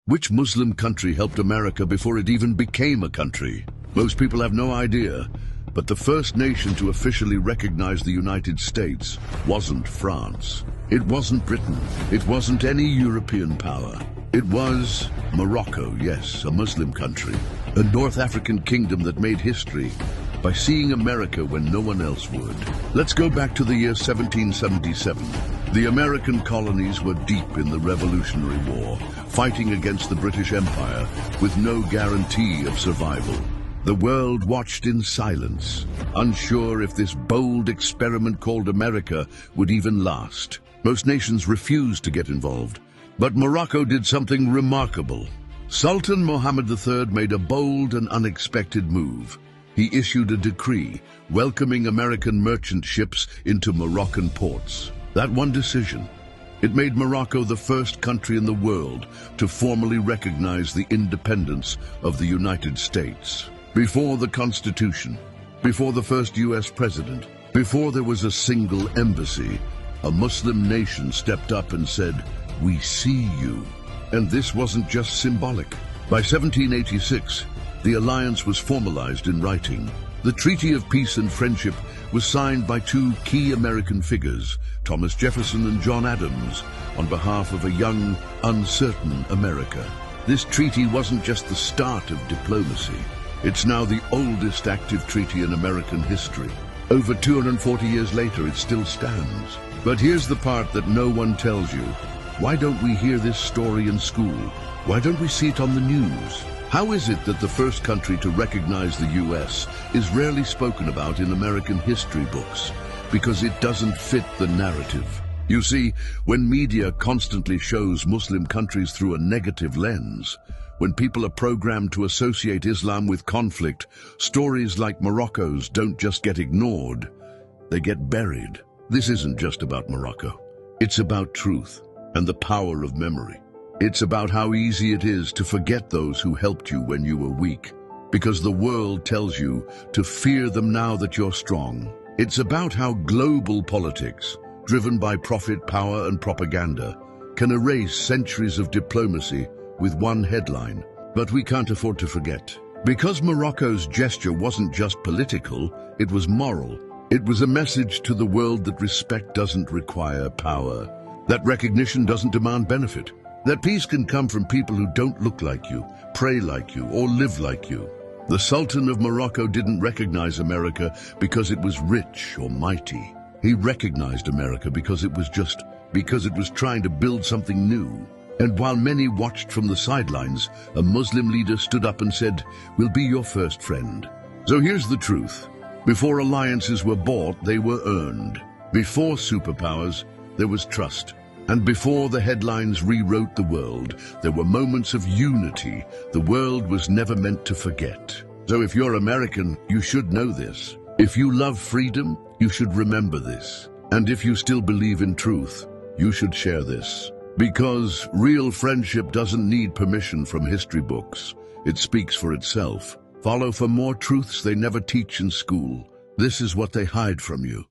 Which Muslim country helped America before it even became a country? Most people have no idea, but the first nation to officially recognize the United States wasn't France. It wasn't Britain. It wasn't any European power. It was Morocco, yes, a Muslim country, a North African kingdom that made history by seeing America when no one else would. Let's go back to the year 1777. The American colonies were deep in the Revolutionary War, fighting against the British Empire with no guarantee of survival. The world watched in silence, unsure if this bold experiment called America would even last. Most nations refused to get involved, but Morocco did something remarkable. Sultan Mohammed III made a bold and unexpected move. He issued a decree welcoming American merchant ships into Moroccan ports. That one decision, it made Morocco the first country in the world to formally recognize the independence of the United States. Before the Constitution, before the first U.S. president, before there was a single embassy, a Muslim nation stepped up and said, "We see you." And this wasn't just symbolic. By 1786, the alliance was formalized in writing. The Treaty of Peace and Friendship was signed by two key American figures, Thomas Jefferson and John Adams, on behalf of a young, uncertain America. This treaty wasn't just the start of diplomacy. It's now the oldest active treaty in American history. Over 240 years later, it still stands. But here's the part that no one tells you. Why don't we hear this story in school? Why don't we see it on the news? How is it that the first country to recognize the U.S. is rarely spoken about in American history books? Because it doesn't fit the narrative. You see, when media constantly shows Muslim countries through a negative lens, when people are programmed to associate Islam with conflict, stories like Morocco's don't just get ignored, they get buried. This isn't just about Morocco. It's about truth and the power of memory. It's about how easy it is to forget those who helped you when you were weak, because the world tells you to fear them now that you're strong. It's about how global politics, driven by profit, power, and propaganda, can erase centuries of diplomacy with one headline. But we can't afford to forget. Because Morocco's gesture wasn't just political, it was moral. It was a message to the world that respect doesn't require power, that recognition doesn't demand benefit, that peace can come from people who don't look like you, pray like you, or live like you. The Sultan of Morocco didn't recognize America because it was rich or mighty. He recognized America because it was trying to build something new. And while many watched from the sidelines, a Muslim leader stood up and said, "We'll be your first friend." So here's the truth. Before alliances were bought, they were earned. Before superpowers, there was trust. And before the headlines rewrote the world, there were moments of unity the world was never meant to forget. So if you're American, you should know this. If you love freedom, you should remember this. And if you still believe in truth, you should share this. Because real friendship doesn't need permission from history books. It speaks for itself. Follow for more truths they never teach in school. This is what they hide from you.